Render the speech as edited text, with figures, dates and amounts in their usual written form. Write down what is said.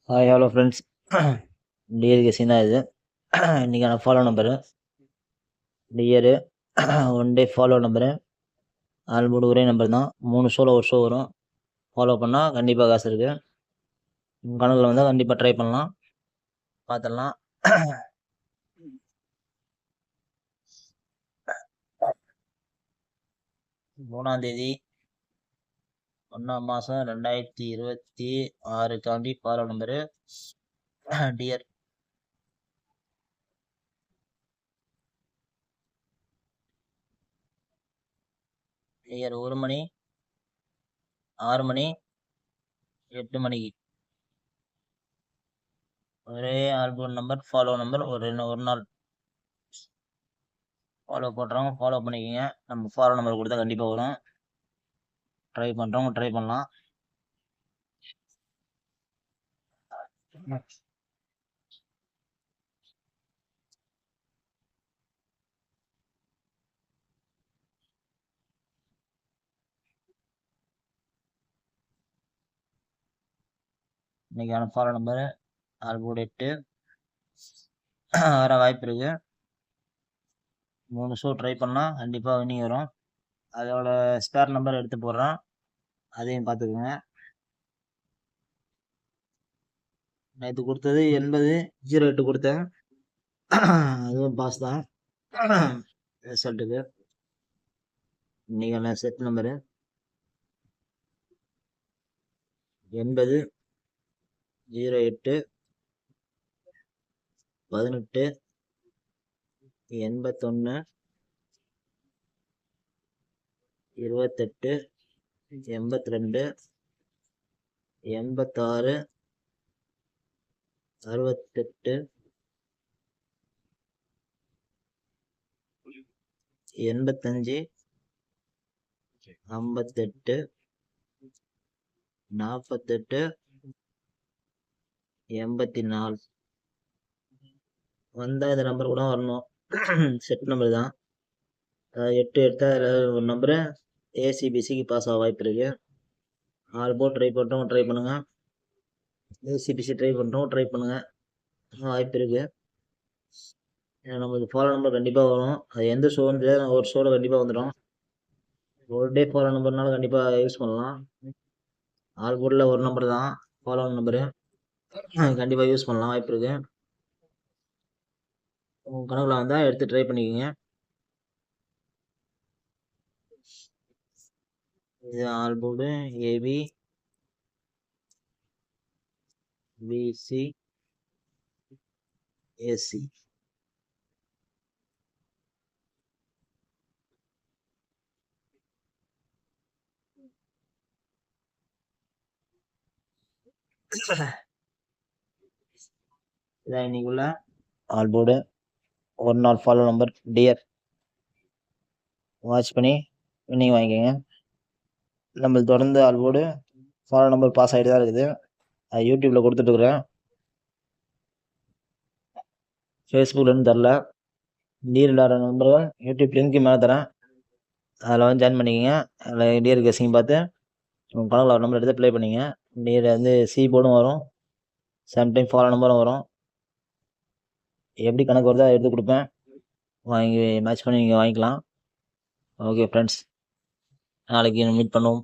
Hi hello friends. Dear guessing தான் இது. இன்றைக்கான follow number dear 1 day follow number almost ஒரே நம்பர் தான். 3 ஷோவில் ஒரு ஷோ வரும். ஃபாலோ பண்ணால் கண்டிப்பாக காசு இருக்குது. உங்கள் கணக்கில் வந்தால் கண்டிப்பாக ட்ரை பண்ணலாம், பார்த்துடலாம். 3ஆம் தேதி 1ஆம் மாதம் 2026 ஃபாலோ நம்பரு டியர் டியர் 1 மணி 6 மணி 8 மணிக்கு ஒரே ஆல்பம் நம்பர் ஃபாலோ நம்பர் ஒரு நாள் ஃபாலோ பண்ணுறவங்க ஃபாலோ பண்ணிக்கோங்க. நம்ம ஃபாலோ நம்பர் கொடுத்தா கண்டிப்பாக வரும். ட்ரை பண்ணுறவங்க ட்ரை பண்ணலாம். இன்னைக்கான ஃபாலோ நம்பர் ஆல்போர்டு 8 வர வாய்ப்பு இருக்கு. 3 ஷோ ட்ரை பண்ணால் கண்டிப்பாக வின்னிங் வரும். அதோட ஸ்பேர் நம்பர் எடுத்து போடுறேன், அதையும் பார்த்துக்குங்க. நேற்று கொடுத்தது 80-08 கொடுத்தேன், அதுவும் பாஸ் தான் ரிசல்ட்டுக்கு. இன்னைக்கான செட் நம்பரு 80-08 18 81 28 82 86 68 85 58 48 84 வந்தால் இந்த நம்பர் கூட வரணும். செட் நம்பர் தான். 8 எடுத்தால் ஒரு நம்பரு ஏசிபிசிக்கு பாஸ் ஆக வாய்ப்பு இருக்கு. ஆல்போர்ட் ட்ரை பண்ணுறவங்க ட்ரை பண்ணுங்கள், ஏசிபிசி ட்ரை பண்ணுறவங்க ட்ரை பண்ணுங்கள், வாய்ப்பு இருக்கு. நம்மளுக்கு ஃபாலோ நம்பர் கண்டிப்பாக வரும். அது எந்த ஷோன்னு தெரியாது, ஒரு ஷோவில் கண்டிப்பாக வந்துடும். ஒரு டே ஃபாலோ நம்பர்னால கண்டிப்பாக யூஸ் பண்ணலாம். ஆல்போர்டில் ஒரு நம்பர் தான் ஃபாலோ நம்பரு, கண்டிப்பாக யூஸ் பண்ணலாம், வாய்ப்பு இருக்கு. உங்கள் கணக்கில் வந்தால் எடுத்து ட்ரை பண்ணிக்கோங்க. இது ஆல்போர்டு ஏபி பிசி ஏசி. இதான் இன்னைக்குள்ள ஆல்போர்டு ஒரு நாள் ஃபாலோ நம்பர் டியர். வாட்ச் பண்ணி வின்னிங் வாங்கிக்கோங்க. நம்மளுக்கு தொடர்ந்து ஆல்போர்டு ஃபாலோ நம்பர் பாஸ் ஆகிட்டு தான் இருக்குது. அது யூடியூப்பில் கொடுத்துட்ருக்குறேன், ஃபேஸ்புக்லேருந்து தரல. டியர் விளையாடுற நம்பர்கள் யூடியூப் லிங்க்கு மேலே தரேன், அதில் வந்து ஜாயின் பண்ணிக்கோங்க. அதில் டியர் கெஸிங் பார்த்து உங்கள் கணக்கில் ஒரு நம்பர் எடுத்து ப்ளே பண்ணிங்க. டியர் வந்து சி போர்டும் வரும், சம்டைம் ஃபாலோ நம்பரும் வரும். எப்படி கணக்கு வருதோ அதை எடுத்து கொடுப்பேன், வாங்கி மேட்ச் பண்ணி நீங்கள் வாங்கிக்கலாம். ஓகே ஃப்ரெண்ட்ஸ், நாளைக்கு மீட் பண்ணுவோம்.